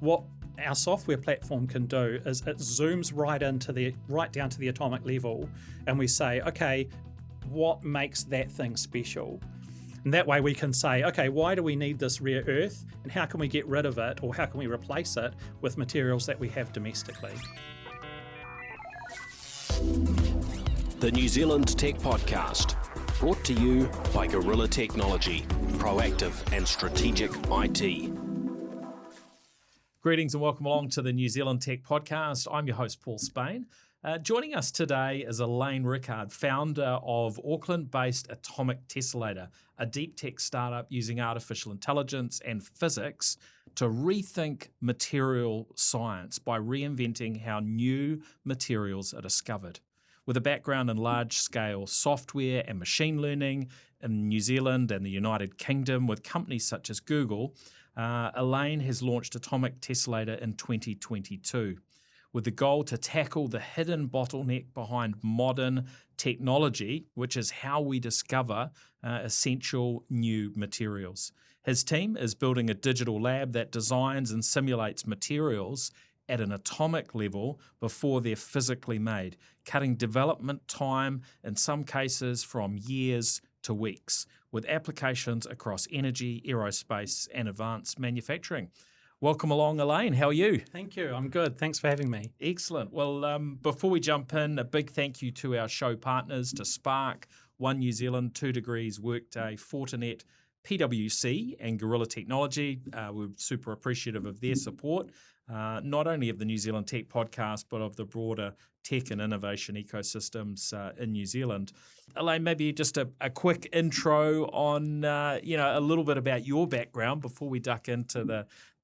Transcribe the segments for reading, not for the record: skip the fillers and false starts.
what our software platform can do is it zooms right down to the atomic level, and we say, okay, what makes that thing special? And that way we can say, okay, why do we need this rare earth, and how can we get rid of it, or how can we replace it with materials that we have domestically? The New Zealand Tech Podcast, brought to you by Gorilla Technology, proactive and strategic IT. Greetings and welcome along to the New Zealand Tech Podcast. I'm your host, Paul Spain. Joining us today is Alain Richardt, founder of Auckland-based Atomic Tessellator, a deep tech startup using artificial intelligence and physics to rethink material science by reinventing how new materials are discovered. With a background in large-scale software and machine learning in New Zealand and the United Kingdom with companies such as Google, Alain has launched Atomic Tessellator in 2022 with the goal to tackle the hidden bottleneck behind modern technology, which is how we discover essential new materials. His team is building a digital lab that designs and simulates materials at an atomic level before they're physically made, cutting development time in some cases from years to weeks, with applications across energy, aerospace, and advanced manufacturing. Welcome along, Alain. How are you? Thank you. I'm good. Thanks for having me. Excellent. Well, before we jump in, a big thank you to our show partners, to Spark, One New Zealand, 2 Degrees, Workday, Fortinet, PwC, and Gorilla Technology. We're super appreciative of their support, not only of the New Zealand Tech Podcast, but of the broader tech and innovation ecosystems in New Zealand. Alain, maybe just a quick intro on a little bit about your background before we duck into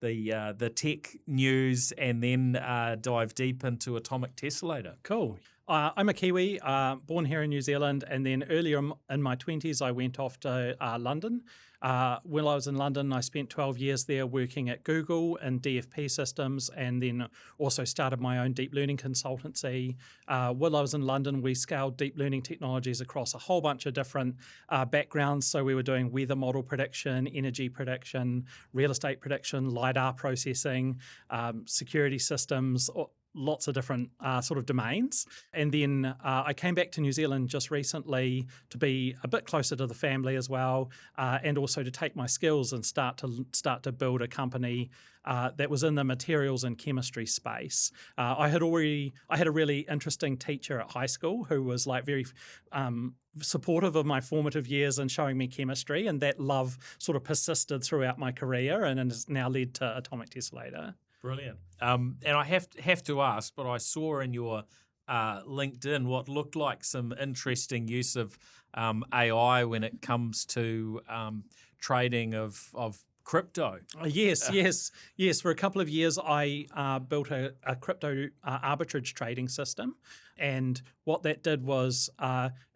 the tech news and then dive deep into Atomic Tessellator. Cool. I'm a Kiwi, born here in New Zealand, and then earlier in my 20s I went off to London. While I was in London, I spent 12 years there working at Google in DFP systems, and then also started my own deep learning consultancy. While I was in London, we scaled deep learning technologies across a whole bunch of different backgrounds. So we were doing weather model prediction, energy prediction, real estate prediction, LiDAR processing, security systems, lots of different sort of domains. And then I came back to New Zealand just recently to be a bit closer to the family as well, and also to take my skills and start to build a company that was in the materials and chemistry space. I had a really interesting teacher at high school who was like very supportive of my formative years and showing me chemistry, and that love sort of persisted throughout my career and has now led to Atomic Tessellator. Brilliant. And I have to ask, but I saw in your LinkedIn what looked like some interesting use of AI when it comes to trading of crypto. Yes. For a couple of years, I built a crypto arbitrage trading system. And what that did was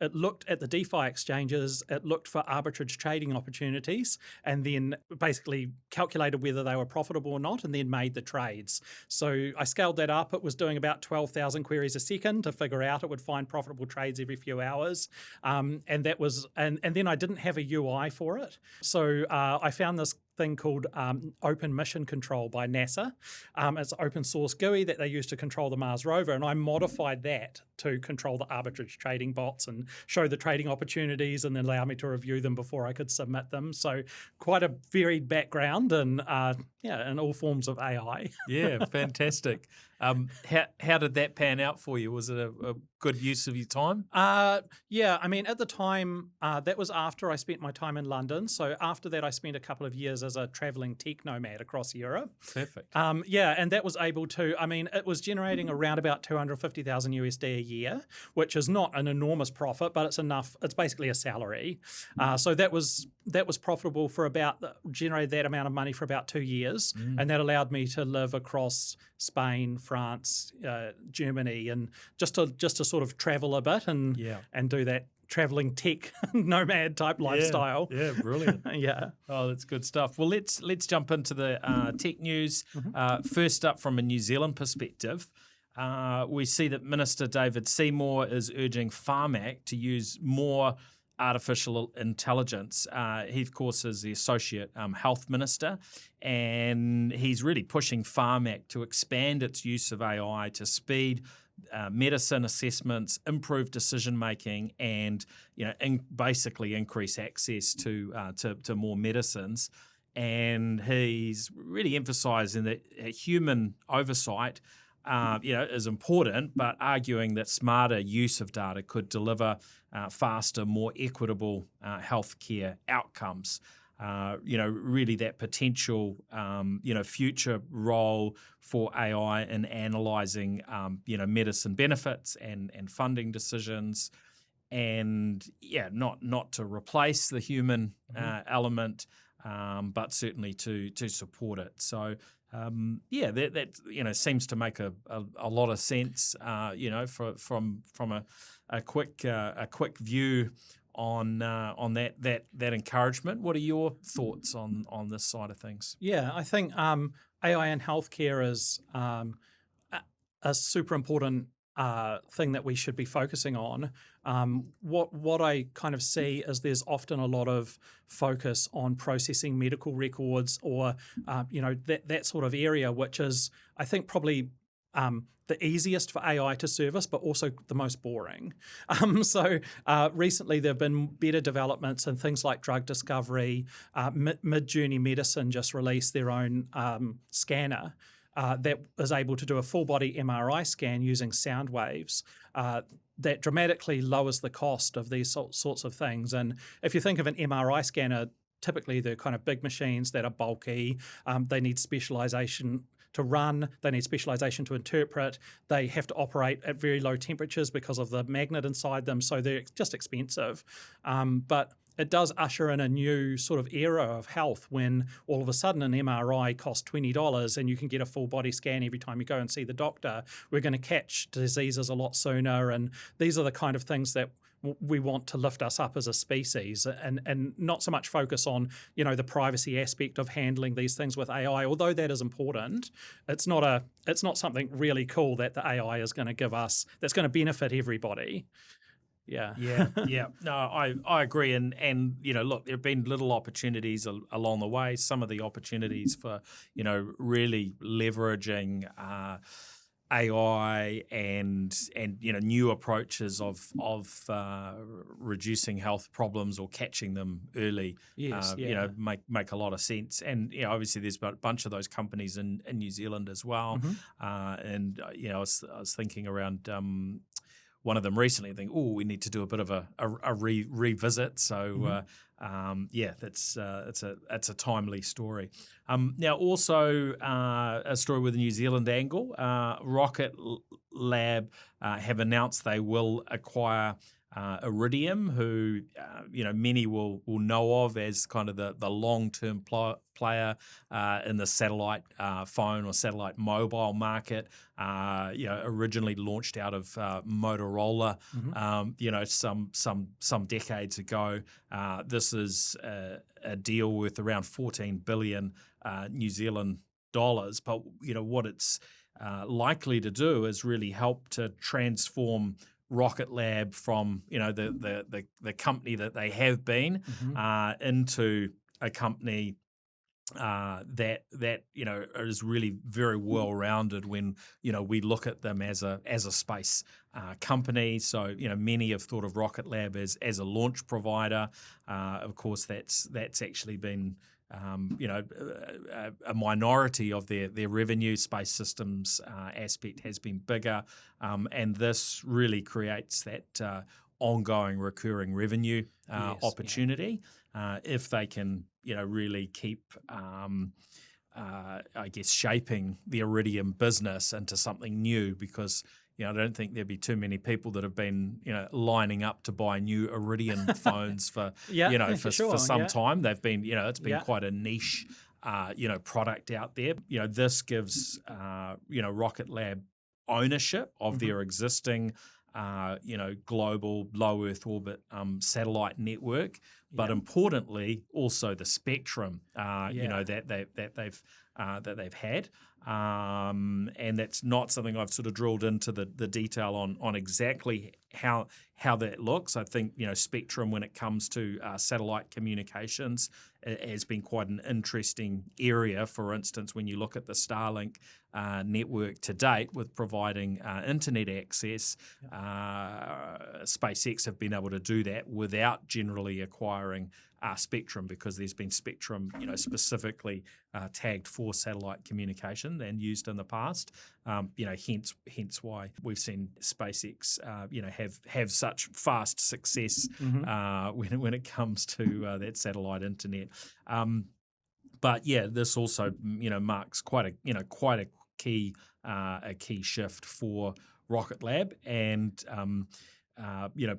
it looked at the DeFi exchanges, it looked for arbitrage trading opportunities, and then basically calculated whether they were profitable or not, and then made the trades. So I scaled that up. It was doing about 12,000 queries a second to figure out it would find profitable trades every few hours. And then I didn't have a UI for it. So I found this thing called Open Mission Control by NASA. It's an open source GUI that they use to control the Mars rover, and I modified that to control the arbitrage trading bots and show the trading opportunities and then allow me to review them before I could submit them. So quite a varied background and in all forms of AI. Yeah, fantastic. How did that pan out for you? Was it a good use of your time? Yeah, I mean, at the time, that was after I spent my time in London. So after that, I spent a couple of years as a traveling tech nomad across Europe. Perfect. And that was able to, it was generating around about 250,000 USD a year, which is not an enormous profit, but it's enough. It's basically a salary. So that was profitable for generated that amount of money for about 2 years. And that allowed me to live across Spain, France, Germany, and just to sort of travel a bit and do that traveling tech nomad type lifestyle. Yeah, brilliant. Yeah. Oh, that's good stuff. Well, let's jump into the tech news. First up, from a New Zealand perspective, we see that Minister David Seymour is urging Pharmac to use more artificial intelligence. He, of course, is the Associate Health Minister, and he's really pushing Pharmac to expand its use of AI to speed medicine assessments, improve decision making, and basically increase access to more medicines. And he's really emphasising that human oversight, is important, but arguing that smarter use of data could deliver faster, more equitable healthcare outcomes. Really that potential, future role for AI in analysing, medicine benefits and funding decisions, and not to replace the human element, but certainly to support it. So. That seems to make a lot of sense. From a quick view on that encouragement. What are your thoughts on this side of things? Yeah, I think AI in healthcare is a super important thing that we should be focusing on. What I kind of see is there's often a lot of focus on processing medical records or that sort of area, which is I think probably the easiest for AI to service, but also the most boring. So recently there have been better developments in things like drug discovery. Mid-Journey Medicine just released their own scanner that is able to do a full-body MRI scan using sound waves. That dramatically lowers the cost of these sorts of things. And if you think of an MRI scanner, typically they're kind of big machines that are bulky. They need specialization to run. They need specialization to interpret. They have to operate at very low temperatures because of the magnet inside them. So they're just expensive. But it does usher in a new sort of era of health when all of a sudden an MRI costs $20 and you can get a full body scan every time you go and see the doctor. We're going to catch diseases a lot sooner, and these are the kind of things that we want to lift us up as a species, and not so much focus on the privacy aspect of handling these things with AI. Although that is important, it's not something really cool that the AI is going to give us that's going to benefit everybody. Yeah. No, I agree. And look, there have been little opportunities along the way. Some of the opportunities for, really leveraging AI and new approaches of reducing health problems or catching them early. Yes, make a lot of sense. And obviously there's a bunch of those companies in New Zealand as well. And I was thinking around. One of them recently, I think, we need to do a bit of a revisit. So, it's a timely story. Now, also a story with a New Zealand angle. Rocket Lab have announced they will acquire Iridium, who many will know of as kind of the long-term player in the satellite phone or satellite mobile market. Originally launched out of Motorola, some decades ago. This is a deal worth around 14 billion New Zealand dollars. But what it's likely to do is really help to transform Rocket Lab from the company that they have been into a company that is really very well rounded when we look at them as a space company. So many have thought of Rocket Lab as a launch provider. Of course, that's actually been a minority of their revenue. Space systems aspect has been bigger, and this really creates that ongoing recurring revenue opportunity if they can really keep shaping the Iridium business into something new, because I don't think there'd be too many people that have been lining up to buy new Iridium phones for for some time. They've been it's been quite a niche product out there. This gives Rocket Lab ownership of their existing global low Earth orbit satellite network, but importantly also the spectrum that they've had. and that's not something I've sort of drilled into the detail on exactly how that looks. I think spectrum when it comes to satellite communications has been quite an interesting area. For instance, when you look at the Starlink network to date with providing internet access, SpaceX have been able to do that without generally acquiring spectrum, because there's been spectrum specifically tagged for satellite communication and used in the past. Hence why we've seen SpaceX have such fast success when it comes to that satellite internet. But yeah, this also marks quite a key shift for Rocket Lab, and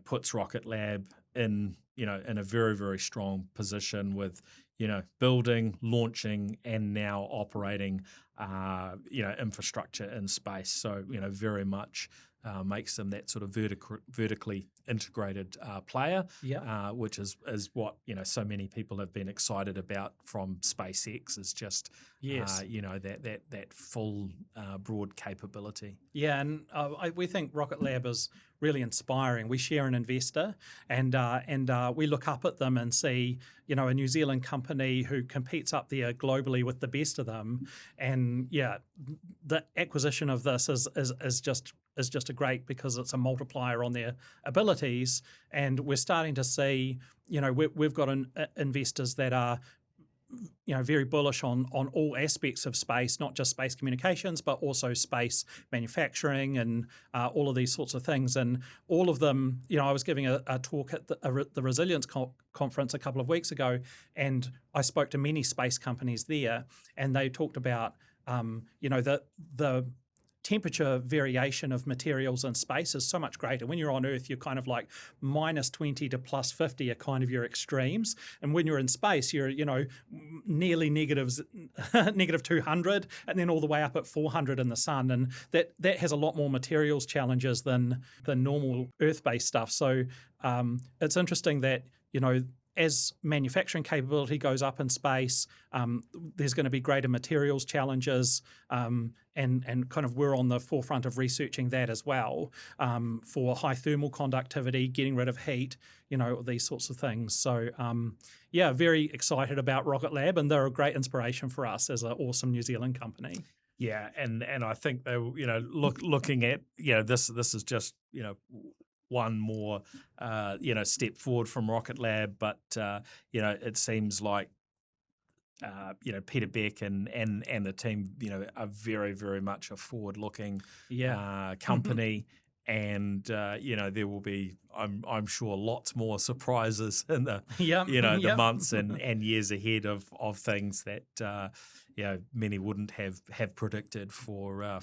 puts Rocket Lab in a very, very strong position with building, launching, and now operating infrastructure in space. So very much makes them that sort of vertically integrated player, which is what so many people have been excited about from SpaceX, is just that full broad capability. Yeah, and we think Rocket Lab is really inspiring. We share an investor, and we look up at them and see a New Zealand company who competes up there globally with the best of them, and the acquisition of this is just a great, because it's a multiplier on their abilities, and we're starting to see we've got investors that are very bullish on all aspects of space, not just space communications, but also space manufacturing and all of these sorts of things. And all of them, I was giving a talk at the Resilience conference a couple of weeks ago, and I spoke to many space companies there, and they talked about the temperature variation of materials in space is so much greater. When you're on Earth, you're kind of like -20 to +50 are kind of your extremes. And when you're in space, you're, nearly -200 and then all the way up at 400 in the sun. And that has a lot more materials challenges than normal Earth-based stuff. So it's interesting that, as manufacturing capability goes up in space, there's going to be greater materials challenges, and kind of we're on the forefront of researching that as well, for high thermal conductivity, getting rid of heat, these sorts of things. So, very excited about Rocket Lab, and they're a great inspiration for us as an awesome New Zealand company. Yeah, and I think they, looking at, this is just, one more, step forward from Rocket Lab, but it seems like Peter Beck and the team, are very, very much a forward-looking company, and there will be, I'm sure, lots more surprises in the the months and years ahead of things that many wouldn't have predicted for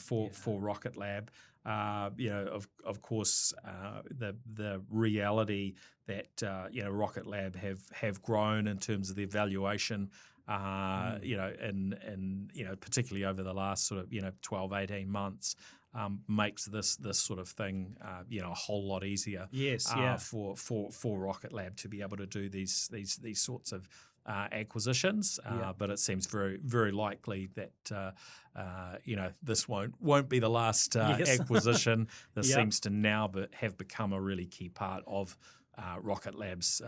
Rocket Lab. Of course, the reality that Rocket Lab have grown in terms of their valuation, and particularly over the last sort of 12, 18 months, makes this sort of thing a whole lot easier. For Rocket Lab to be able to do these sorts of acquisitions, but it seems very, very likely that this won't be the last acquisition. This seems to now have become a really key part of Rocket Lab's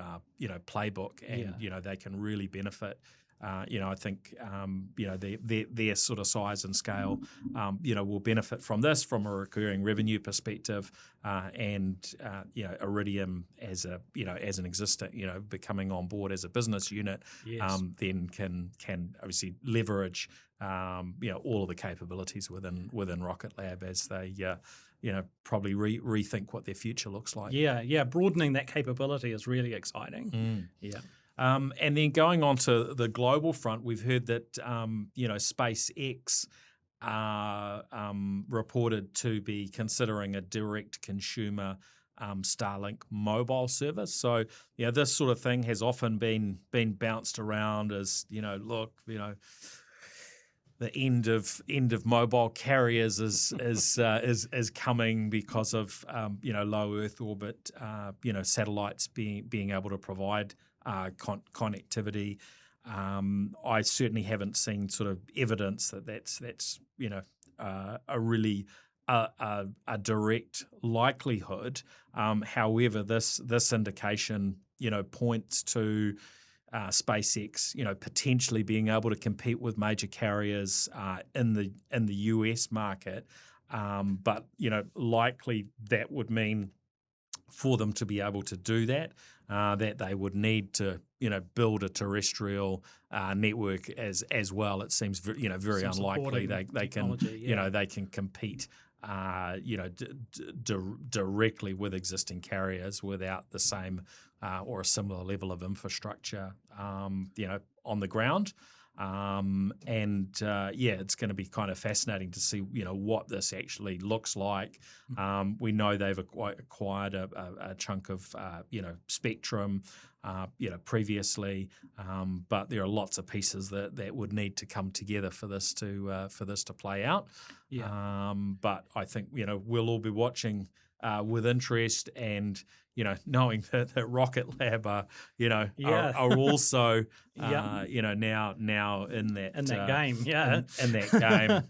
playbook, and they can really benefit. I think their sort of size and scale will benefit from this from a recurring revenue perspective, and Iridium as an existing becoming on board as a business unit, then can obviously leverage all of the capabilities within Rocket Lab as they probably rethink what their future looks like. Broadening that capability is really exciting. And then going on to the global front, we've heard that SpaceX are reported to be considering a direct consumer Starlink mobile service. So this sort of thing has often been bounced around as the end of mobile carriers is coming because of low Earth orbit satellites being able to provide connectivity. I certainly haven't seen sort of evidence that that's a really a direct likelihood. However, this indication points to SpaceX potentially being able to compete with major carriers in the US market, but likely that would mean for them to be able to do that, that they would need to build a terrestrial network as well. It seems very Some unlikely supporting they can technology, they can compete directly with existing carriers without the same or a similar level of infrastructure on the ground. It's going to be kind of fascinating to see what this actually looks like. We know they've acquired a chunk of spectrum previously, but there are lots of pieces that would need to come together for this to play out. But I think we'll all be watching with interest, and knowing that Rocket Lab are also now in that game, in that game.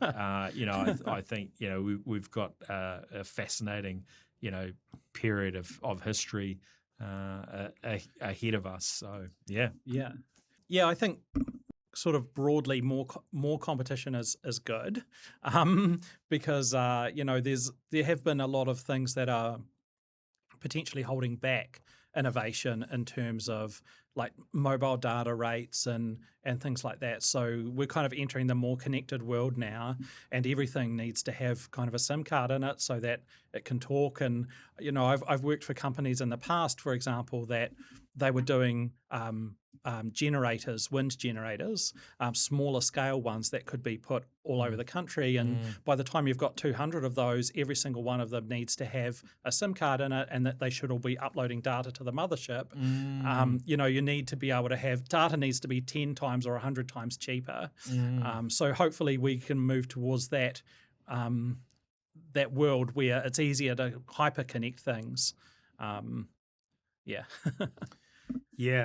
I think we've got a fascinating period of history ahead of us. So I think sort of broadly more competition is good, because there have been a lot of things that are potentially holding back innovation in terms of like mobile data rates and things like that. So we're kind of entering the more connected world now, and everything needs to have kind of a SIM card in it so that it can talk. And I've worked for companies in the past, for example, that they were doing wind generators, smaller scale ones that could be put all over the country. And by the time you've got 200 of those, every single one of them needs to have a SIM card in it, and that they should all be uploading data to the mothership. You need to be able to have data needs to be 10 times or 100 times cheaper. So hopefully we can move towards that world where it's easier to hyperconnect things. It's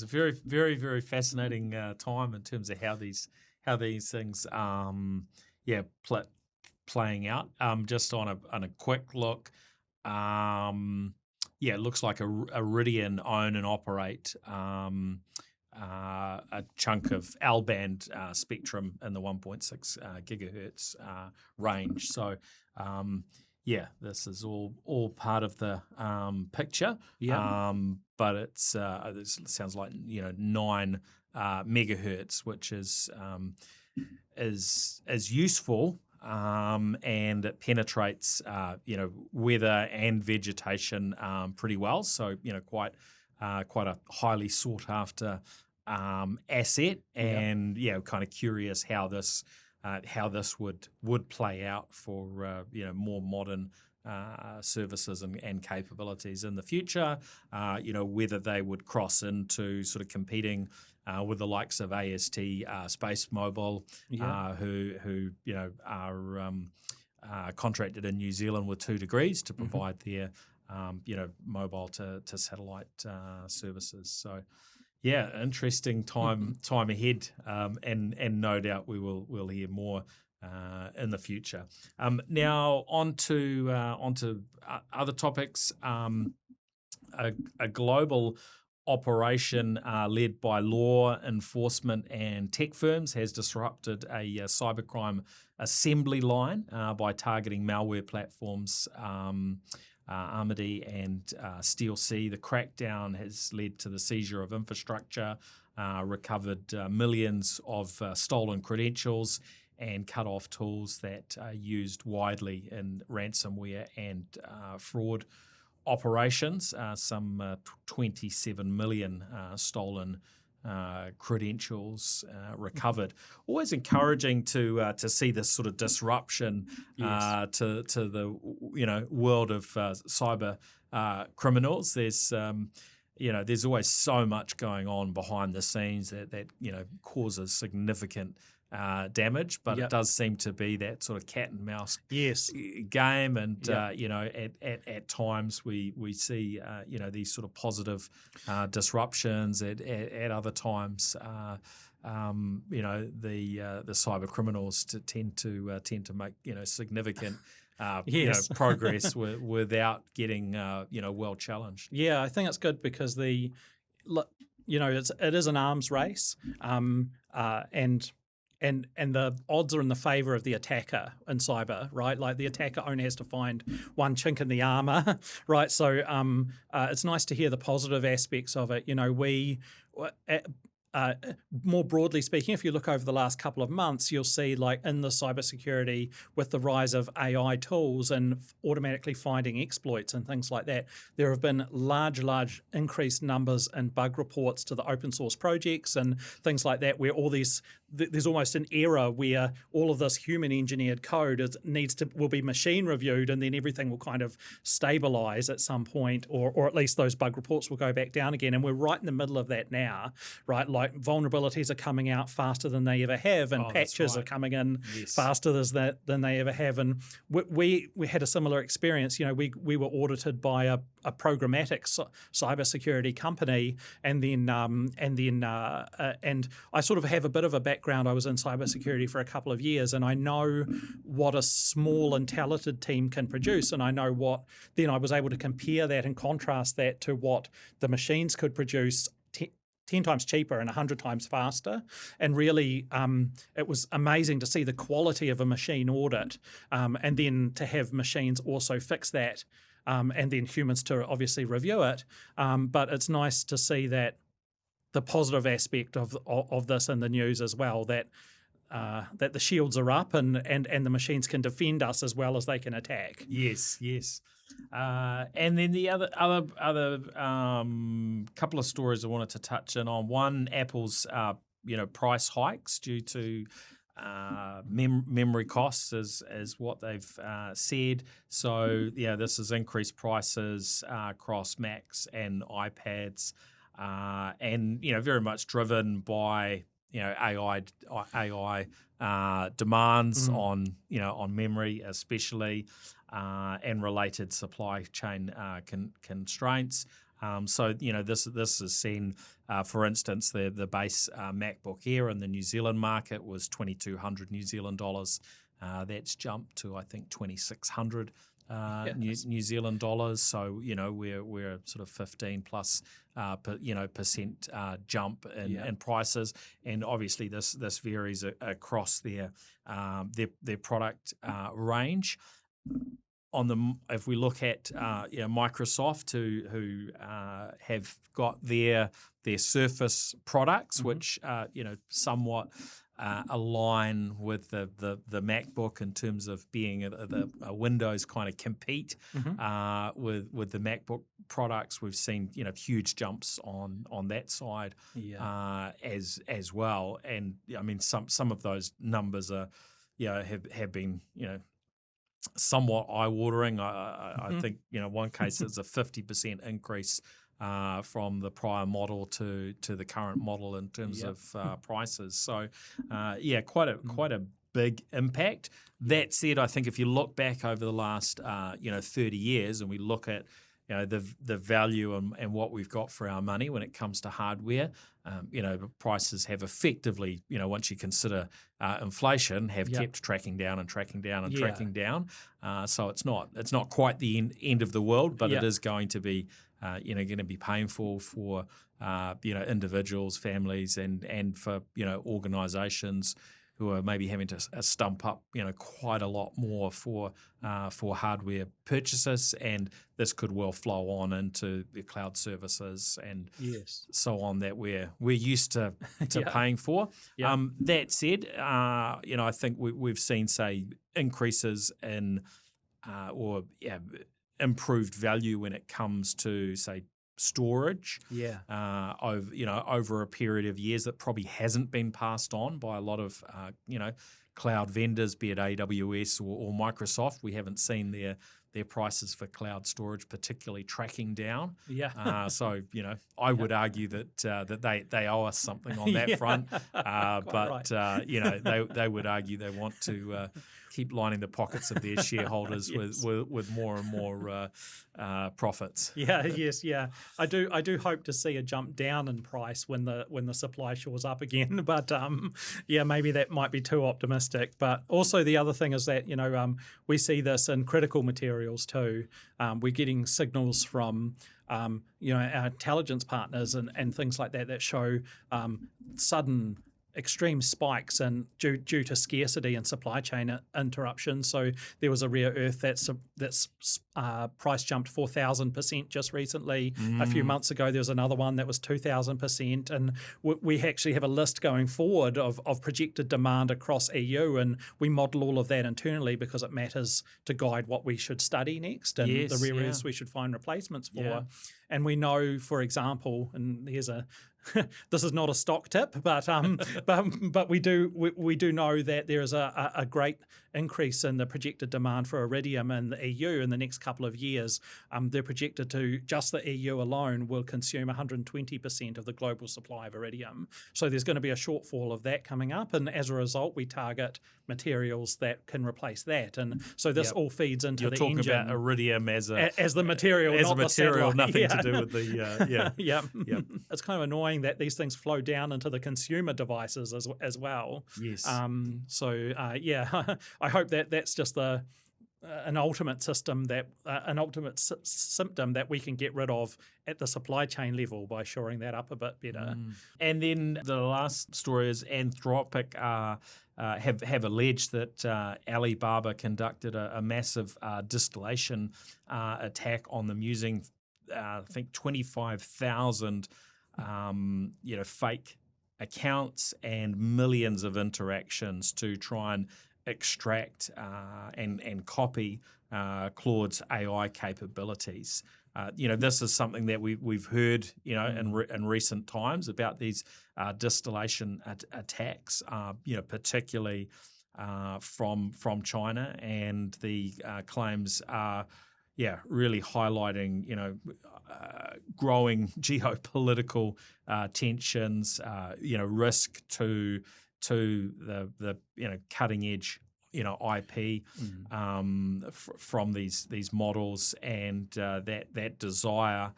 a very, very, very fascinating time in terms of how these things playing out. Just on a quick look, it looks like Iridium own and operate a chunk of L-band spectrum in the 1.6 gigahertz range. So this is all part of the picture. But it sounds like 9 megahertz, which is useful, and it penetrates weather and vegetation pretty well. So quite a highly sought after asset, and kind of curious how this would play out for more modern services and capabilities in the future. Whether they would cross into sort of competing with the likes of AST Space Mobile, who are contracted in New Zealand with 2 degrees to provide their mobile to satellite services. So interesting time ahead, and no doubt we'll hear more in the future. Now on to other topics. A global operation led by law enforcement and tech firms has disrupted a cybercrime assembly line by targeting malware platforms. Armady and SteelC. The crackdown has led to the seizure of infrastructure, recovered millions of stolen credentials, and cut-off tools that are used widely in ransomware and fraud operations. Some 27 million stolen credentials recovered. Always encouraging to see this sort of disruption to the world of cyber criminals. There's there's always so much going on behind the scenes that causes significant damage, but it does seem to be that sort of cat and mouse game, and at times we see these sort of positive disruptions. At other times, the cyber criminals tend to make significant progress without getting well challenged. Yeah, I think it's good because it is an arms race, and the odds are in the favor of the attacker in cyber, right? Like the attacker only has to find one chink in the armor, right? So it's nice to hear the positive aspects of it. More broadly speaking, if you look over the last couple of months, you'll see like in the cybersecurity with the rise of AI tools and automatically finding exploits and things like that, there have been large increased numbers and bug reports to the open source projects and things like that, where there's almost an era where all of this human engineered code will be machine reviewed, and then everything will kind of stabilize at some point, or at least those bug reports will go back down again. And we're right in the middle of that now, right? Like vulnerabilities are coming out faster than they ever have, and patches are coming in faster than they ever have. And we had a similar experience. We were audited by a programmatic cybersecurity company, and I sort of have a bit of a background. I was in cybersecurity for a couple of years, and I know what a small and talented team can produce, and I know then I was able to compare that and contrast that to what the machines could produce 10 times cheaper and 100 times faster. And really, it was amazing to see the quality of a machine audit, and then to have machines also fix that, and then humans to obviously review it. But it's nice to see that the positive aspect of this in the news as well, that the shields are up and the machines can defend us as well as they can attack. Yes. And then the other couple of stories I wanted to touch in on. One, Apple's price hikes due to memory costs is what they've said. So this is increased prices across Macs and iPads. And very much driven by AI demands on memory especially, and related supply chain constraints. So this is seen, for instance, the base MacBook Air in the New Zealand market was 2,200 New Zealand dollars. That's jumped to I think 2,600. New Zealand dollars, so we're sort of 15 plus percent jump in prices, and obviously this varies across their product range. If we look at Microsoft, who have got their Surface products, which somewhat align with the MacBook in terms of being a Windows kind of compete with the MacBook products. We've seen huge jumps on that side as well, and I mean some of those numbers are have been somewhat eye-watering. I think one case is a 50% increase from the prior model to the current model in terms of prices. So, quite a big impact. That said, I think if you look back over the last 30 years, and we look at the value and what we've got for our money when it comes to hardware, prices have effectively, once you consider inflation, have kept tracking down and tracking down and tracking down. So it's not quite the end of the world, but it is going to be going to be painful for individuals, families, and for organisations who are maybe having to stump up quite a lot more for hardware purchases, and this could well flow on into the cloud services and so on that we're used to paying for. That said, I think we've seen, say, increases in improved value when it comes to, say, storage over a period of years that probably hasn't been passed on by a lot of cloud vendors, be it AWS or Microsoft. We haven't seen their prices for cloud storage particularly tracking down. Yeah. So, I would argue that they owe us something on that front. But right. they would argue they want to keep lining the pockets of their shareholders Yes. with more and more profits. Yeah, yes, yeah. I do hope to see a jump down in price when the supply shores up again. But maybe that might be too optimistic. But also the other thing is that we see this in critical materials too. We're getting signals from our intelligence partners and things like that show sudden extreme spikes and due to scarcity and supply chain interruptions. So there was a rare earth that's price jumped 4,000% just recently. A few months ago, there was another one that was 2,000%. And we actually have a list going forward of projected demand across EU, and we model all of that internally because it matters to guide what we should study next and the rare earths we should find replacements for. Yeah. And we know, for example, and here's this is not a stock tip, but we do know that there is a great increase in the projected demand for iridium in the EU in the next couple of years. They're projected to, just the EU alone will consume 120% of the global supply of iridium. So there's going to be a shortfall of that coming up, and as a result, we target materials that can replace that. And so this all feeds into the engine. You're talking about iridium as the material, as not a material, the nothing to do with the yeah. It's kind of annoying that these things flow down into the consumer devices as well. Yes. I hope that that's just an ultimate symptom that we can get rid of at the supply chain level by shoring that up a bit better. And then the last story is Anthropic have alleged that Alibaba conducted a massive distillation attack on them using I think 25,000 fake accounts and millions of interactions to try and extract and copy Claude's AI capabilities. This is something that we've heard, in recent times about these distillation attacks, particularly from China, and the claims are, really highlighting, growing geopolitical tensions, risk to the cutting edge IP from these models, and that desire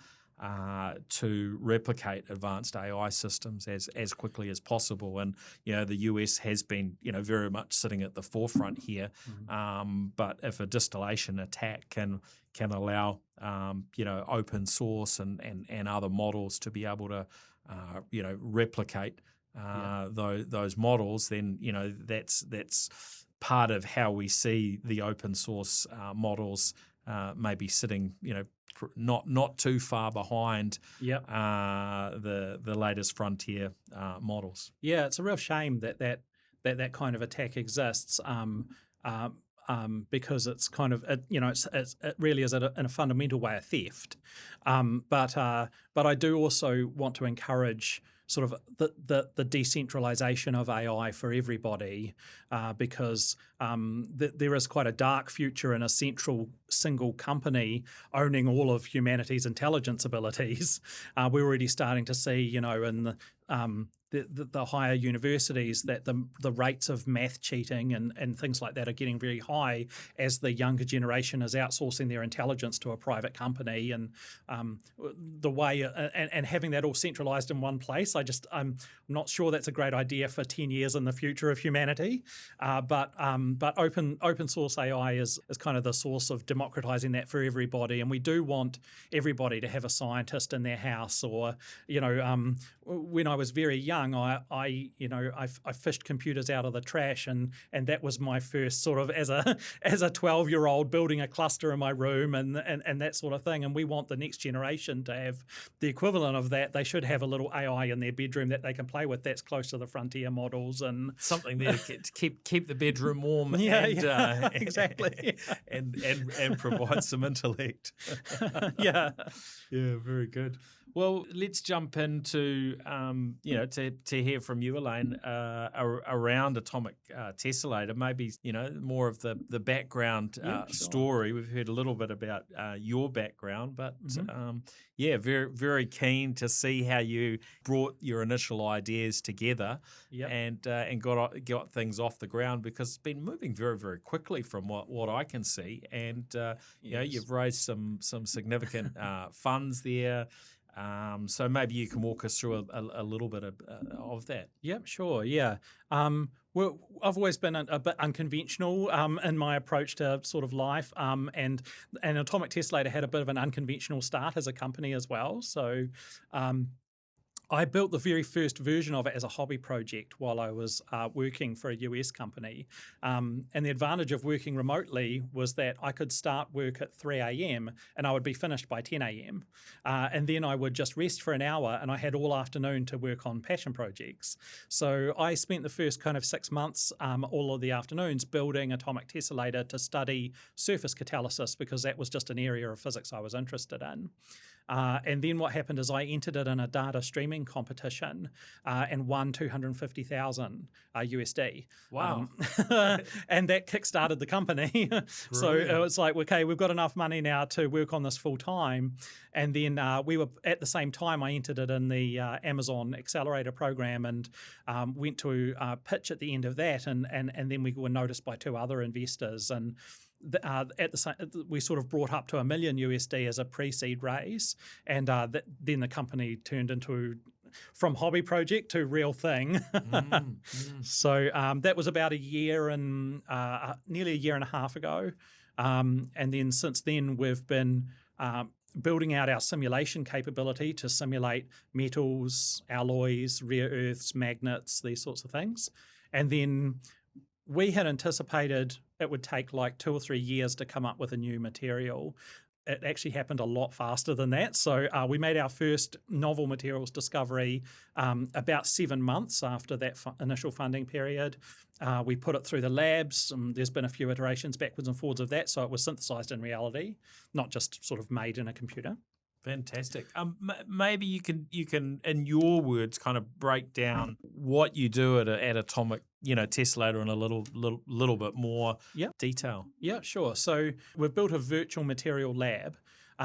to replicate advanced AI systems as quickly as possible. And the US has been very much sitting at the forefront here. But if a distillation attack can allow open source and other models to be able to replicate those models, then that's part of how we see the open source models maybe sitting not too far behind the latest frontier models. Yeah, it's a real shame that kind of attack exists. Because it's kind of it really is in a fundamental way a theft, but I do also want to encourage sort of the decentralization of AI for everybody, because there is quite a dark future in a single company owning all of humanity's intelligence abilities. We're already starting to see, in the higher universities that the rates of math cheating and things like that are getting very high as the younger generation is outsourcing their intelligence to a private company, and the way and having that all centralized in one place. I'm not sure that's a great idea for 10 years in the future of humanity. But open source AI is kind of the source of democratizing that for everybody, and we do want everybody to have a scientist in their house. Or when I was very young, I fished computers out of the trash, and that was my first sort of as a 12-year-old building a cluster in my room and that sort of thing. And we want the next generation to have the equivalent of that. They should have a little AI in their bedroom that they can play with that's close to the frontier models, and something there to keep the bedroom warm. Exactly. and provide some intellect. Yeah, very good. Well, let's jump into, to hear from you, Alain, around Atomic Tessellator, maybe, more of the background Sure. story. We've heard a little bit about your background, but very, very keen to see how you brought your initial ideas together and got things off the ground, because it's been moving very, very quickly from what I can see. And, you've raised some significant funds there. So maybe you can walk us through a little bit of that. Yeah, sure. Yeah. Well, I've always been a bit unconventional in my approach to sort of life, and Atomic Tessellator had a bit of an unconventional start as a company as well. So I built the very first version of it as a hobby project while I was working for a US company. And the advantage of working remotely was that I could start work at 3 a.m. and I would be finished by 10 a.m. And then I would just rest for an hour, and I had all afternoon to work on passion projects. So I spent the first kind of 6 months, all of the afternoons, building Atomic Tessellator to study surface catalysis, because that was just an area of physics I was interested in. And then what happened is I entered it in a data streaming competition and won $250,000 USD. Wow. And that kickstarted the company. So it was like, okay, we've got enough money now to work on this full time. And then we were, at the same time, I entered it in the Amazon Accelerator program and went to pitch at the end of that. And then we were noticed by 2 other investors. And we sort of brought up to $1 million USD as a pre-seed raise, and then the company turned into from hobby project to real thing. So that was about a year and nearly a year and a half ago, and then since then we've been building out our simulation capability to simulate metals, alloys, rare earths, magnets, these sorts of things, and then we had anticipated it would take like 2 or 3 years to come up with a new material. It actually happened a lot faster than that. So we made our first novel materials discovery about 7 months after that initial funding period. We put it through the labs. There's been a few iterations backwards and forwards of that. So it was synthesized in reality, not just sort of made in a computer. Fantastic. Maybe you can, in your words, kind of break down what you do at Atomic, Tessellator in a little bit more detail. Yeah, sure. So we've built a virtual material lab.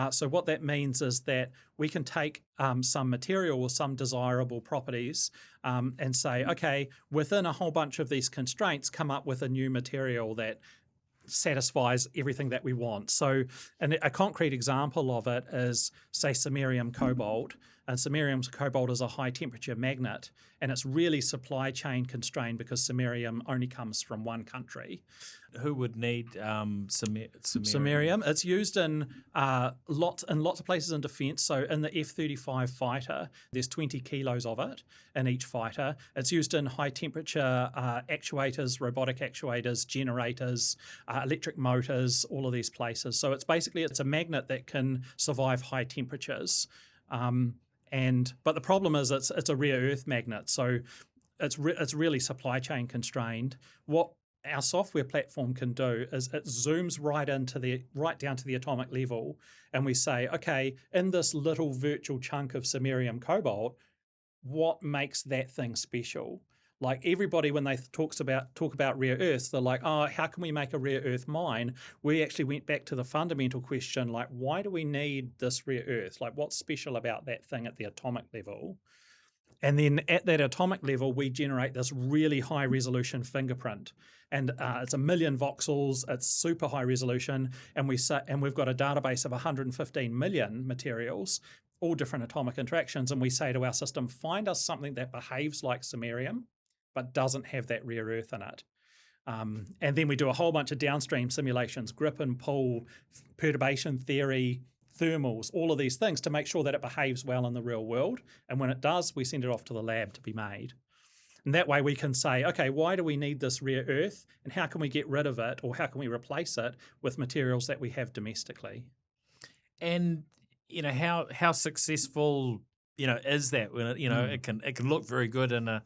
So what that means is that we can take some material or some desirable properties and say, okay, within a whole bunch of these constraints, come up with a new material that satisfies everything that we want. So a concrete example of it is, say, samarium cobalt. And samarium cobalt is a high temperature magnet, and it's really supply chain constrained because samarium only comes from one country. Who would need samarium? Samarium. It's used in lots of places in defence. So in the F-35 fighter, there's 20 kilos of it in each fighter. It's used in high temperature actuators, robotic actuators, generators, electric motors, all of these places. So it's a magnet that can survive high temperatures. But the problem is it's a rare earth magnet, so it's really supply chain constrained. What our software platform can do is it zooms right down to the atomic level, and we say, okay, in this little virtual chunk of samarium cobalt, what makes that thing special? Like everybody, when they talk about rare earths, they're like, oh, how can we make a rare earth mine? We actually went back to the fundamental question, like, why do we need this rare earth? Like, what's special about that thing at the atomic level? And then at that atomic level, we generate this really high resolution fingerprint. And it's 1 million voxels, it's super high resolution, and we've got a database of 115 million materials, all different atomic interactions, and we say to our system, find us something that behaves like samarium, but doesn't have that rare earth in it. And then we do a whole bunch of downstream simulations, grip and pull, perturbation theory, thermals, all of these things to make sure that it behaves well in the real world. And when it does, we send it off to the lab to be made. And that way we can say, okay, why do we need this rare earth? And how can we get rid of it, or how can we replace it with materials that we have domestically? And, how successful, is that? When it can look very good in a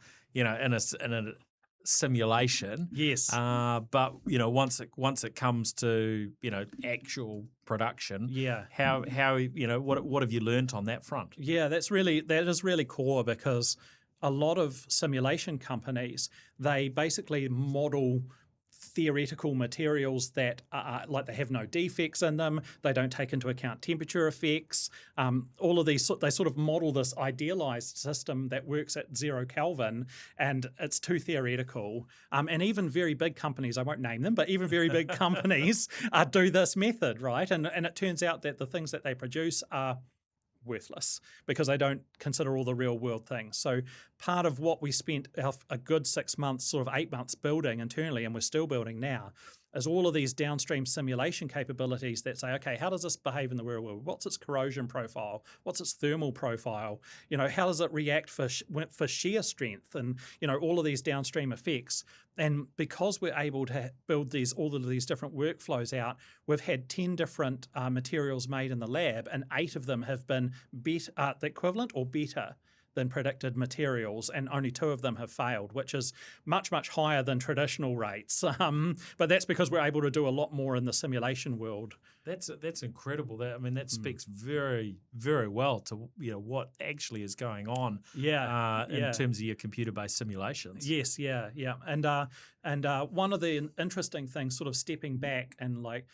simulation. Yes. But once it comes to actual production, Yeah. how what have you learnt on that front? Yeah, that is really core, because a lot of simulation companies, they basically model theoretical materials that are like they have no defects in them. They don't take into account temperature effects. All of these, they sort of model this idealized system that works at 0 Kelvin, and it's too theoretical. And even very big companies, I won't name them, but even very big companies do this method, right? And it turns out that the things that they produce are worthless because they don't consider all the real world things. So part of what we spent a good 6 months, sort of 8 months building internally, and we're still building now, is all of these downstream simulation capabilities that say, okay, how does this behave in the real world? What's its corrosion profile? What's its thermal profile? How does it react for shear strength? And, all of these downstream effects. And because we're able to build all of these different workflows out, we've had 10 different materials made in the lab, and 8 of them have been the equivalent or better than predicted materials, and only 2 of them have failed, which is much, much higher than traditional rates. But that's because we're able to do a lot more in the simulation world. That's incredible. That speaks very, very well to what actually is going on. In terms of your computer-based simulations. Yes, yeah. And one of the interesting things, sort of stepping back, and like,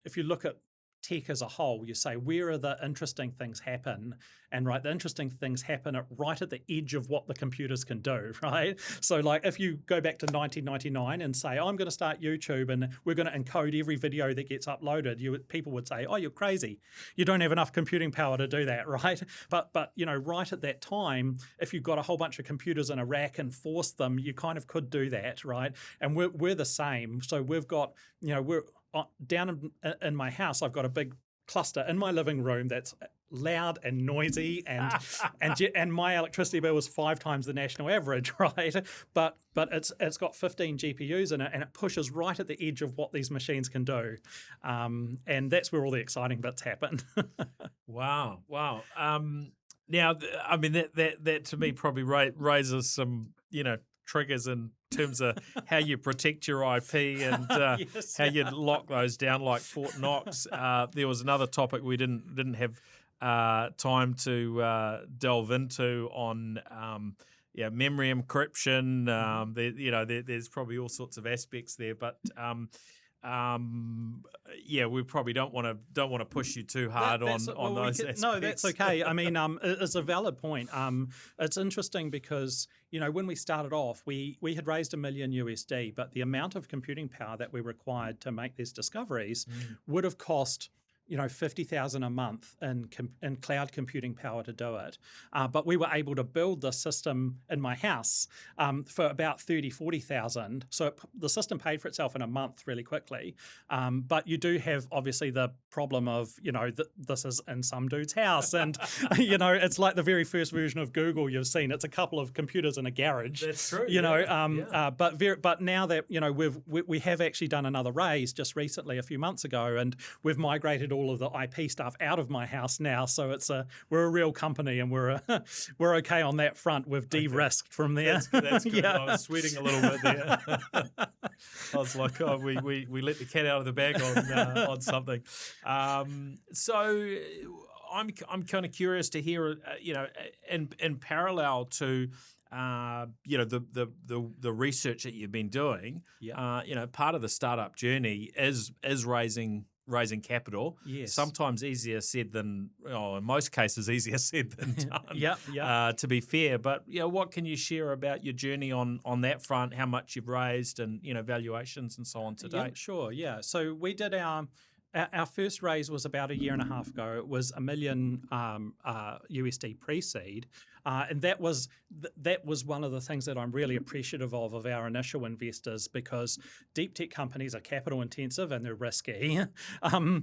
if you look at tech as a whole, you say, where are the interesting things happen? And the interesting things happen right at the edge of what the computers can do, right? So like, if you go back to 1999 and say, I'm going to start YouTube and we're going to encode every video that gets uploaded, people would say, oh, you're crazy. You don't have enough computing power to do that, right? But right at that time, if you've got a whole bunch of computers in a rack and forced them, you kind of could do that, right? And we're the same. So we've got, we're down in my house, I've got a big cluster in my living room that's loud and noisy, and my electricity bill was 5 times the national average, right? But it's got 15 GPUs in it, and it pushes right at the edge of what these machines can do, and that's where all the exciting bits happen. Wow. Now, that to me probably raises some triggers in terms of how you protect your IP and how you lock those down like Fort Knox. There was another topic we didn't have time to delve into on memory encryption. There's probably all sorts of aspects there, but we probably don't want to push you too hard on those aspects. No, that's okay. It's a valid point. It's interesting because when we started off, we had raised $1 million USD, but the amount of computing power that we required to make these discoveries would have cost $50,000 a month in cloud computing power to do it. But we were able to build the system in my house for about $30,000-$40,000. So the system paid for itself in a month really quickly. But you do have obviously the problem of, this is in some dude's house. And, it's like the very first version of Google you've seen. It's a couple of computers in a garage. That's true. But now that, we have actually done another raise just recently, a few months ago, and we've migrated all of the IP stuff out of my house now, so we're a real company, and we're okay on that front. We've de-risked from there. That's good. Yeah. I was sweating a little bit there. I was like, oh, we let the cat out of the bag on something. So I'm kind of curious to hear, in parallel to the research that you've been doing. Part of the startup journey is raising capital. Yes. Sometimes easier said than, in most cases, easier said than done. To be fair, but what can you share about your journey on that front? How much you've raised, and valuations and so on to date? Yeah, sure. Yeah. So we did our first raise was about 1.5 years ago. It was $1 million USD pre-seed. And that was one of the things that I'm really appreciative of our initial investors, because deep tech companies are capital intensive and they're risky. They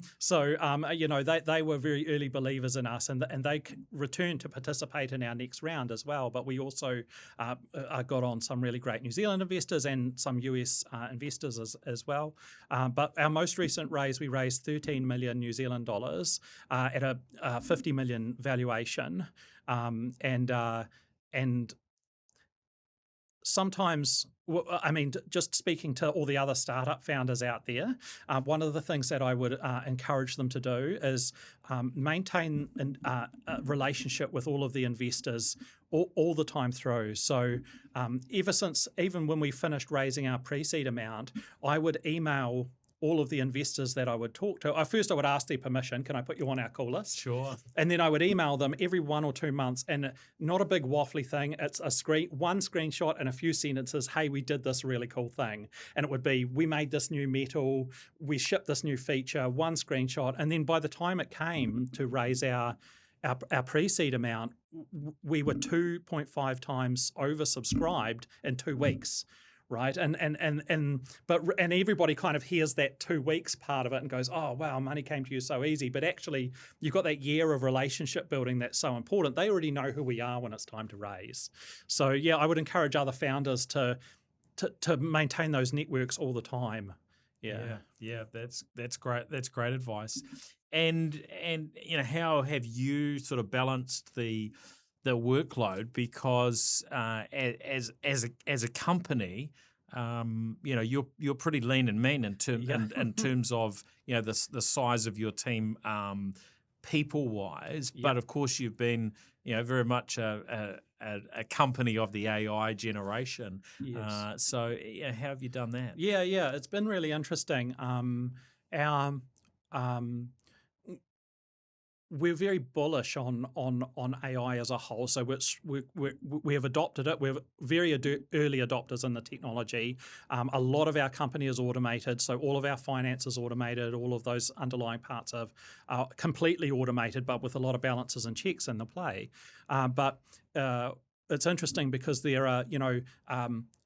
were very early believers in us, and they returned to participate in our next round as well. But we also got on some really great New Zealand investors and some US investors as well. But our most recent raise, we raised 13 million New Zealand dollars at a 50 million valuation. And sometimes I mean, just speaking to all the other startup founders out there, one of the things that I would encourage them to do is maintain a relationship with all of the investors all the time through. So even when we finished raising our pre-seed amount, I would email all of the investors that I would talk to. First, I would ask their permission. Can I put you on our call list? Sure. And then I would email them every 1 or 2 months, and not a big waffly thing. It's one screenshot and a few sentences. Hey, we did this really cool thing. And it would be, we made this new metal, we shipped this new feature, one screenshot. And then by the time it came to raise our pre-seed amount, we were 2.5 times oversubscribed in 2 weeks. Right, and everybody kind of hears that 2 weeks part of it and goes, "Oh wow, money came to you so easy." But actually, you've got that year of relationship building that's so important. They already know who we are when it's time to raise. So yeah, I would encourage other founders to maintain those networks all the time. Yeah, that's great. That's great advice. And how have you sort of balanced the workload, because as a company, you're pretty lean and mean in terms of the size of your team, people wise. But of course, you've been very much a company of the AI generation. Yes. So how have you done that? Yeah, it's been really interesting. We're very bullish on AI as a whole. So we have adopted it. We're very early adopters in the technology. A lot of our company is automated. So all of our finance is automated. All of those underlying parts are completely automated, but with a lot of balances and checks in the play. But it's interesting because there are,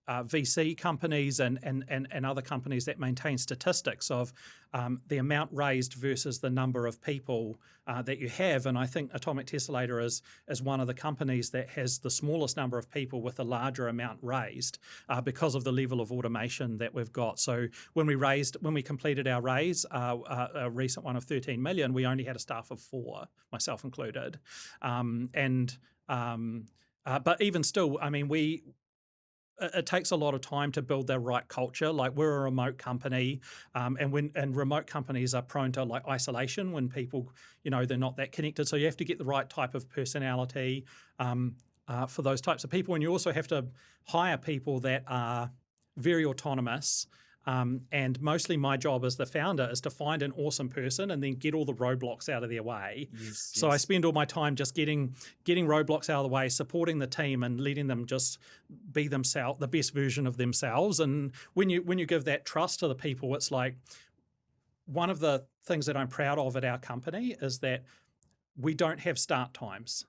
VC companies and other companies that maintain statistics of the amount raised versus the number of people that you have. And I think Atomic Tessellator is one of the companies that has the smallest number of people with a larger amount raised because of the level of automation that we've got. So when we completed our raise, a recent one of 13 million, we only had a staff of 4, myself included. But even still, I mean, it takes a lot of time to build the right culture. Like, we're a remote company, and remote companies are prone to like isolation when people, they're not that connected. So you have to get the right type of personality for those types of people, and you also have to hire people that are very autonomous. And mostly my job as the founder is to find an awesome person and then get all the roadblocks out of their way. So I spend all my time just getting roadblocks out of the way, supporting the team and letting them just be themselves, the best version of themselves. And when you give that trust to the people, it's like, one of the things that I'm proud of at our company is that we don't have start times.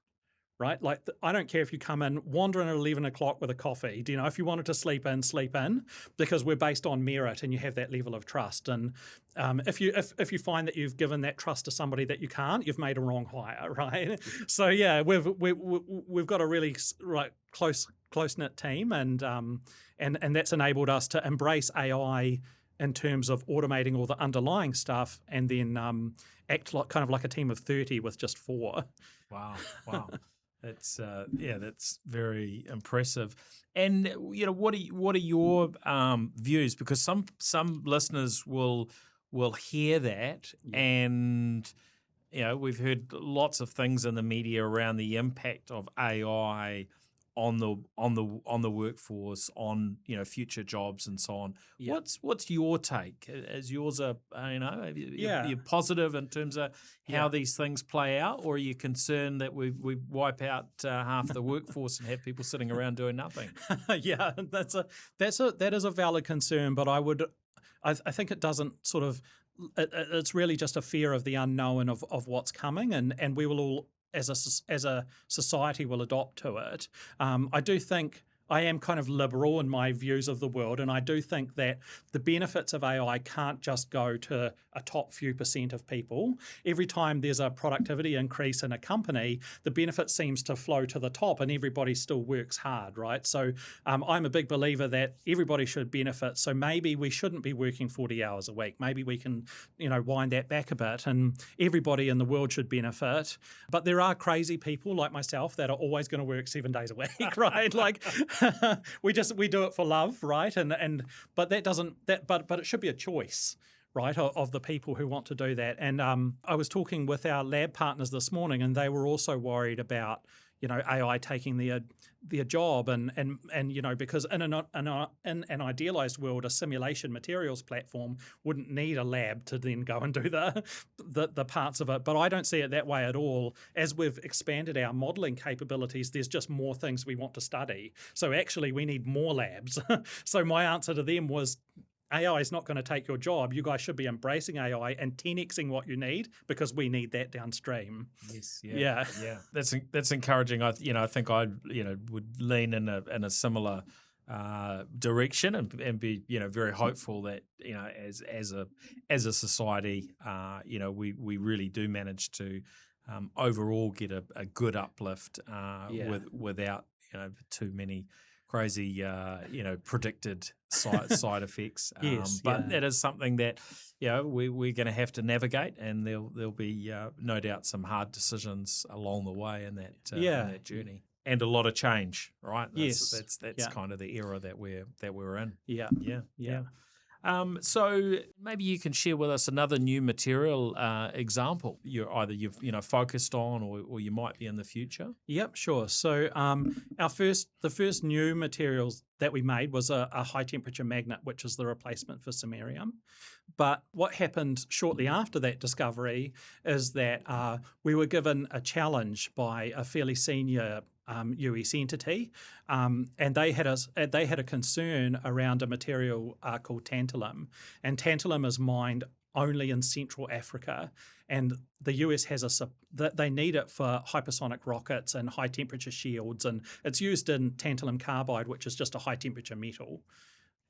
Right? Like, I don't care if you come in, wander in at 11 o'clock with a coffee. If you wanted to sleep in, because we're based on merit and you have that level of trust. And if you find that you've given that trust to somebody that you can't, you've made a wrong hire, right? So yeah, we've got a really close-knit team, and that's enabled us to embrace AI in terms of automating all the underlying stuff, and then act kind of like a team of 30 with just 4. Wow. That's very impressive. And what are your views? Because some listeners will hear that, and we've heard lots of things in the media around the impact of AI on the workforce, on future jobs and so on. Yeah. What's your take? Is yours you're positive in terms of how these things play out, or are you concerned that we wipe out half the workforce and have people sitting around doing nothing? Yeah, that is a valid concern, but I think it doesn't sort of. It's really just a fear of the unknown of what's coming, and we will all, as a society, will adopt to it. I do think I am kind of liberal in my views of the world, and I do think that the benefits of AI can't just go to a top few % of people. Every time there's a productivity increase in a company, the benefit seems to flow to the top, and everybody still works hard, right? So I'm a big believer that everybody should benefit. So maybe we shouldn't be working 40 hours a week. Maybe we can, wind that back a bit, and everybody in the world should benefit. But there are crazy people like myself that are always going to work 7 days a week, right? Like, we do it for love, right? But it should be a choice, right, of the people who want to do that. And I was talking with our lab partners this morning, and they were also worried about AI taking their job, and because in an idealized world, a simulation materials platform wouldn't need a lab to then go and do the parts of it. But I don't see it that way at all. As we've expanded our modeling capabilities, there's just more things we want to study. So actually, we need more labs. So my answer to them was, AI is not going to take your job. You guys should be embracing AI and 10xing what you need, because we need that downstream. Yes, yeah. That's encouraging. I think I would lean in a similar direction and be very hopeful that as a society we really do manage to overall get a good uplift without too many crazy, predicted side effects. But that is something that, we're going to have to navigate, and there'll be no doubt some hard decisions along the way in that journey, and a lot of change. Right? That's kind of the era that we're in. Yeah. So maybe you can share with us another new material example you've focused on, or you might be in the future. Yep, sure. So the first new materials that we made was a high temperature magnet, which is the replacement for samarium. But what happened shortly after that discovery is that we were given a challenge by a fairly senior US entity, and they had a concern around a material called tantalum, and tantalum is mined only in Central Africa, and the US they need it for hypersonic rockets and high temperature shields, and it's used in tantalum carbide, which is just a high temperature metal,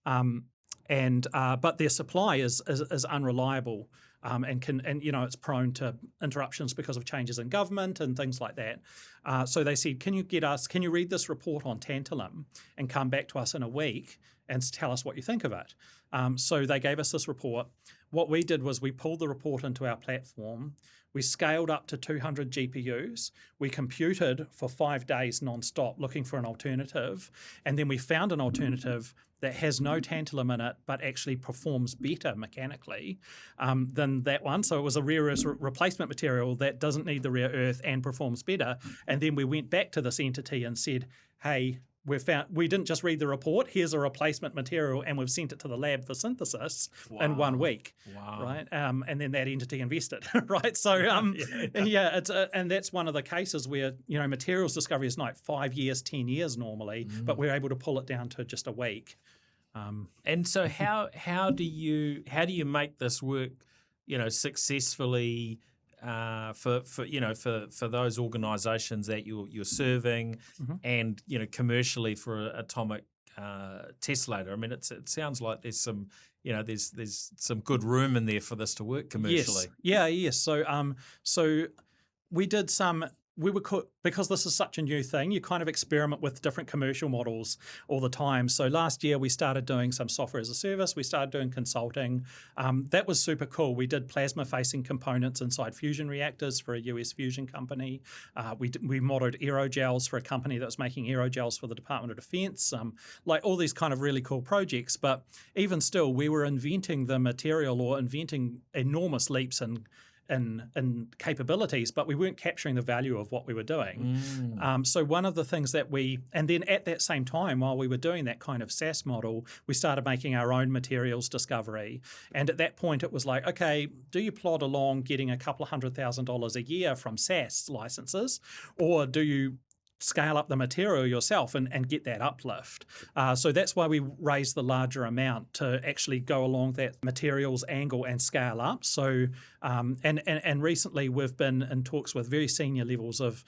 but their supply is unreliable. And it's prone to interruptions because of changes in government and things like that. So they said, can you read this report on tantalum and come back to us in a week and tell us what you think of it? So they gave us this report. What we did was we pulled the report into our platform. We scaled up to 200 GPUs. We computed for 5 days nonstop looking for an alternative. And then we found an alternative that has no tantalum in it, but actually performs better mechanically than that one. So it was a rare earth replacement material that doesn't need the rare earth and performs better. And then we went back to this entity and said, hey, we didn't just read the report, here's a replacement material, and we've sent it to the lab for synthesis in 1 week. Wow. Right? And then that entity invested, right? So, and that's one of the cases where, materials discovery is like 5 years, 10 years normally, but we're able to pull it down to just a week. And so how do you make this work, successfully for those organisations that you're serving, and commercially for Atomic Tessellator? I mean, it sounds like there's some there's some good room in there for this to work commercially. Yes. So we did some. Because this is such a new thing, you kind of experiment with different commercial models all the time. So last year we started doing some software as a service. We started doing consulting. That was super cool. We did plasma-facing components inside fusion reactors for a US fusion company. We modeled aerogels for a company that was making aerogels for the Department of Defense. Like all these kind of really cool projects. But even still, we were inventing the material or inventing enormous leaps in capabilities, but we weren't capturing the value of what we were doing. So one of the things and then at that same time, while we were doing that kind of SaaS model, we started making our own materials discovery. And at that point, it was like, okay, do you plod along getting a couple of $100,000 a year from SaaS licenses, or do you scale up the material yourself and get that uplift? So that's why we raised the larger amount to actually go along that materials angle and scale up. So and recently we've been in talks with very senior levels of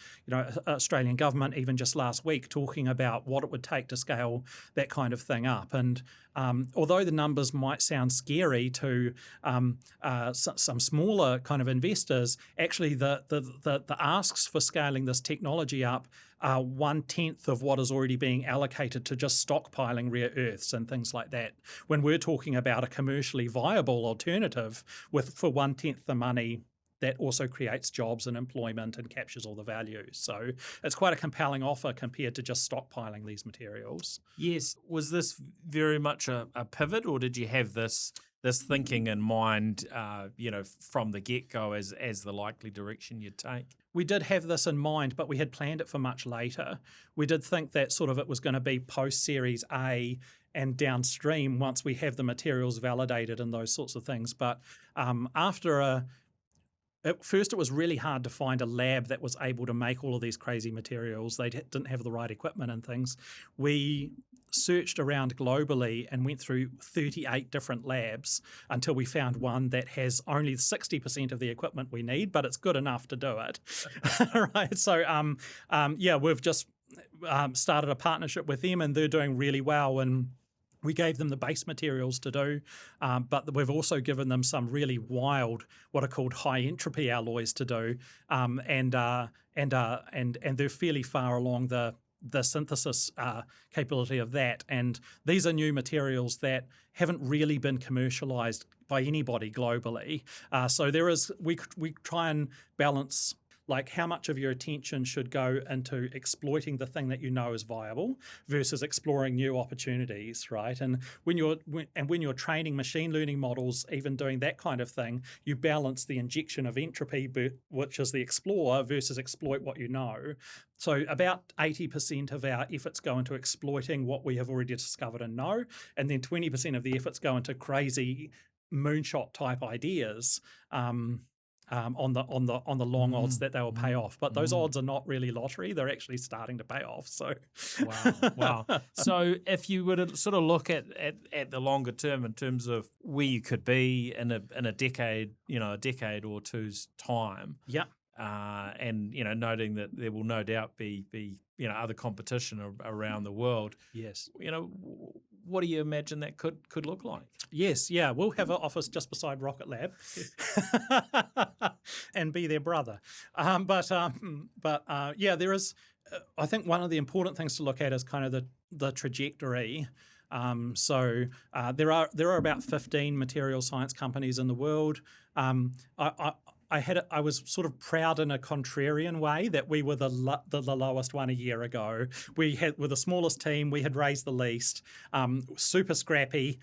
Australian government, even just last week, talking about what it would take to scale that kind of thing up. And although the numbers might sound scary to some smaller kind of investors, actually the asks for scaling this technology up are 1/10 of what is already being allocated to just stockpiling rare earths and things like that. When we're talking about a commercially viable alternative for 1/10 the money that also creates jobs and employment and captures all the value. So it's quite a compelling offer compared to just stockpiling these materials. Yes. Was this very much a pivot, or did you have this thinking in mind, from the get-go as the likely direction you'd take? We did have this in mind, but we had planned it for much later. We did think that sort of it was going to be post-Series A and downstream once we have the materials validated and those sorts of things. But at first, it was really hard to find a lab that was able to make all of these crazy materials. They didn't have the right equipment and things. We searched around globally and went through 38 different labs until we found one that has only 60% of the equipment we need, but it's good enough to do it. Right. So, we've just started a partnership with them, and they're doing really well. And we gave them the base materials to do, but we've also given them some really wild, what are called high entropy alloys to do, and they're fairly far along the synthesis capability of that. And these are new materials that haven't really been commercialized by anybody globally. So we try and balance like how much of your attention should go into exploiting the thing that you know is viable versus exploring new opportunities, right? And when you're training machine learning models, even doing that kind of thing, you balance the injection of entropy, which is the explore, versus exploit what you know. So about 80% of our efforts go into exploiting what we have already discovered and know, and then 20% of the efforts go into crazy moonshot type ideas. On the long odds that they will pay off, but those odds are not really lottery; they're actually starting to pay off. So, wow. So, if you were to sort of look at the longer term in terms of where you could be in a decade, a decade or two's time, and noting that there will no doubt be other competition around the world. Yes. What do you imagine that could look like? Yes, yeah, we'll have an office just beside Rocket Lab, and be their brother. There is. I think one of the important things to look at is kind of the trajectory. There are about 15 material science companies in the world. I was sort of proud in a contrarian way that we were the lowest one a year ago. We're the smallest team. We had raised the least. Super scrappy,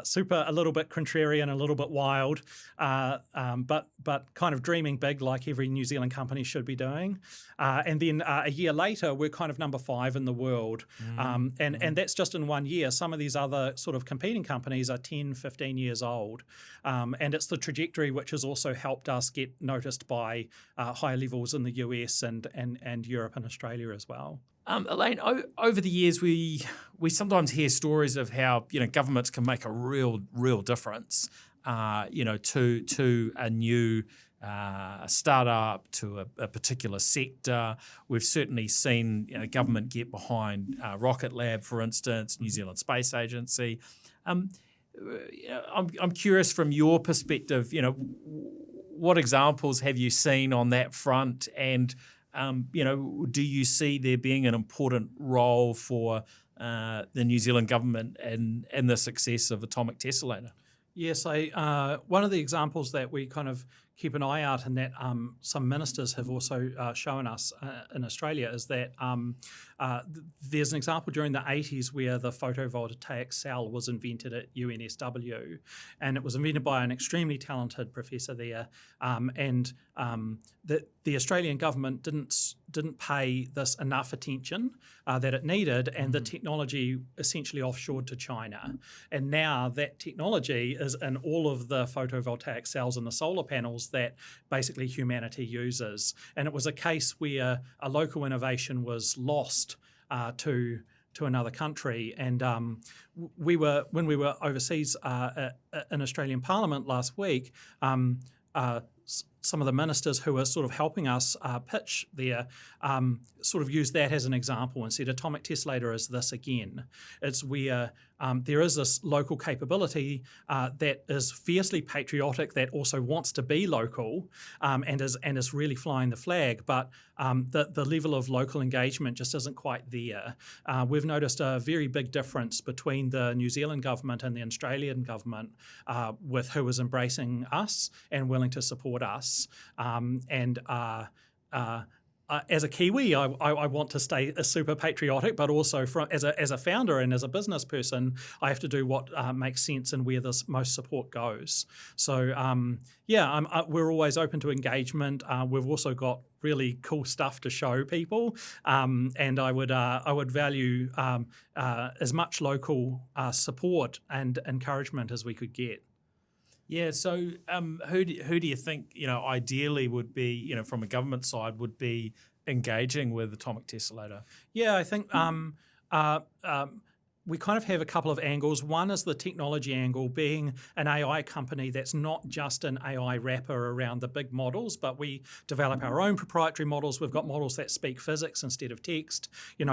super a little bit contrarian, a little bit wild, but kind of dreaming big like every New Zealand company should be doing. And then a year later, we're kind of number 5 in the world. And that's just in 1 year. Some of these other sort of competing companies are 10, 15 years old. And it's the trajectory which has also helped us get noticed by high levels in the US and Europe and Australia as well. Alain, over the years, we sometimes hear stories of how governments can make a real difference, to a new startup, to a particular sector. We've certainly seen government get behind Rocket Lab, for instance, New Zealand Space Agency. I'm curious from your perspective, what examples have you seen on that front, and do you see there being an important role for the New Zealand government in the success of Atomic Tessellator? Yes, one of the examples that we kind of keep an eye out and that some ministers have also shown us in Australia is that there's an example during the 80s where the photovoltaic cell was invented at UNSW, and it was invented by an extremely talented professor there, and the Australian government didn't pay this enough attention that it needed, and the technology essentially offshored to China. And now that technology is in all of the photovoltaic cells and the solar panels that basically humanity uses. And it was a case where a local innovation was lost to another country. And when we were overseas in Australian Parliament last week, some of the ministers who are sort of helping us pitch there sort of use that as an example and said Atomic Tessellator is this again. It's where there is this local capability that is fiercely patriotic, that also wants to be local and is really flying the flag, but the level of local engagement just isn't quite there. We've noticed a very big difference between the New Zealand government and the Australian government with who is embracing us and willing to support us. As a Kiwi, I want to stay super patriotic, but also as a founder and as a business person, I have to do what makes sense and where the most support goes. So we're always open to engagement. We've also got really cool stuff to show people, and I would value as much local support and encouragement as we could get. Yeah, so who do you think, ideally would be, from a government side, would be engaging with Atomic Tessellator? Yeah, I think we kind of have a couple of angles. One is the technology angle, being an AI company that's not just an AI wrapper around the big models, but we develop our own proprietary models. We've got models that speak physics instead of text,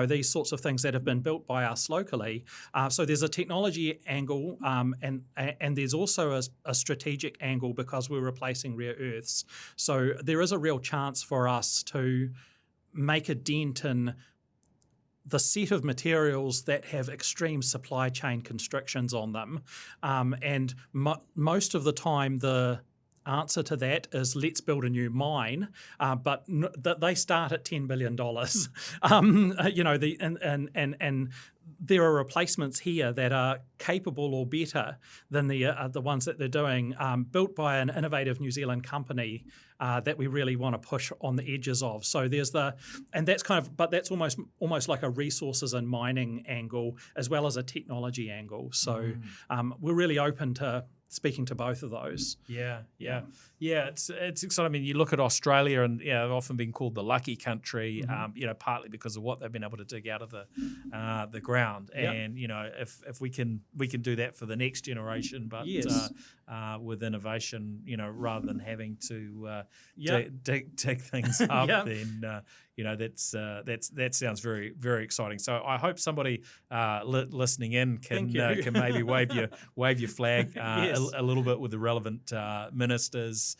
these sorts of things that have been built by us locally. So there's a technology angle, and there's also a strategic angle because we're replacing rare earths. So there is a real chance for us to make a dent in the set of materials that have extreme supply chain constrictions on them. And most of the time, the answer to that is let's build a new mine, but they start at $10 billion. And there are replacements here that are capable or better than the ones that they're doing, built by an innovative New Zealand company that we really want to push on the edges of. So there's but that's almost like a resources and mining angle as well as a technology angle. So we're really open to speaking to both of those. Yeah. It's exciting. I mean, you look at Australia, and they've often been called the lucky country. Partly because of what they've been able to dig out of the ground. Yep. And if we can do that for the next generation, but yes. With innovation, rather than having to dig things up, then that sounds very, very exciting. So I hope somebody listening in can maybe wave your flag yes. a little bit with the relevant ministers.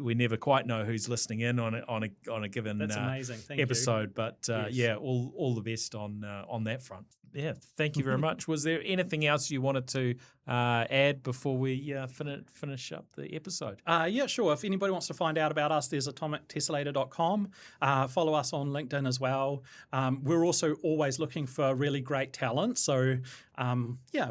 We never quite know who's listening in on a given That's amazing. Thank episode, you. But yes. all the best on that front. Yeah, thank you very much. Was there anything else you wanted to add before we finish up the episode? Yeah, sure. If anybody wants to find out about us, there's atomictessellator.com. Follow us on LinkedIn as well. We're also always looking for really great talent. So,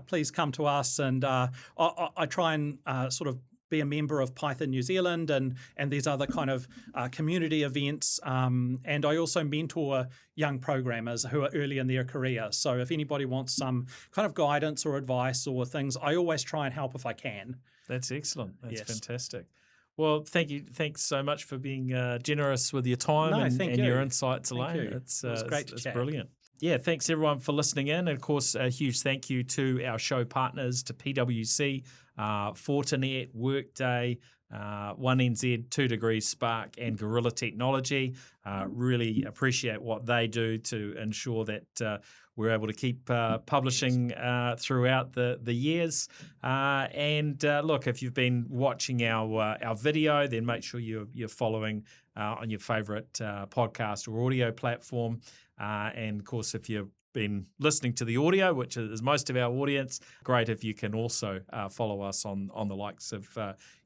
please come to us. And I try and sort of be a member of Python New Zealand and these other kind of community events. And I also mentor young programmers who are early in their career. So if anybody wants some kind of guidance or advice or things, I always try and help if I can. That's excellent. That's yes. fantastic. Well, thank you. Thanks so much for being generous with your time and your insights, Alain. It's great to chat. Brilliant. Yeah, thanks everyone for listening in. And of course, a huge thank you to our show partners, to PwC, Fortinet, Workday, 1NZ, 2 Degrees, Spark, and Gorilla Technology. Really appreciate what they do to ensure that we're able to keep publishing throughout the years. Look, if you've been watching our video, then make sure you're following on your favourite podcast or audio platform. And of course, if you've been listening to the audio, which is most of our audience, great if you can also follow us on the likes of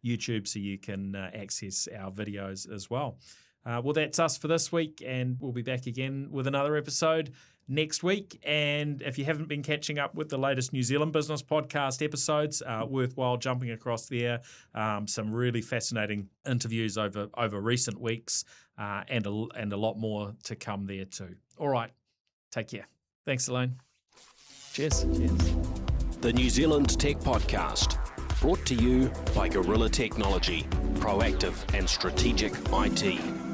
YouTube so you can access our videos as well. Well, that's us for this week, and we'll be back again with another episode next week. And if you haven't been catching up with the latest New Zealand Business Podcast episodes, worthwhile jumping across there. Some really fascinating interviews over recent weeks, and a lot more to come there too. All right, take care. Thanks, Alain. Cheers. The New Zealand Tech Podcast, brought to you by Gorilla Technology, proactive and strategic IT.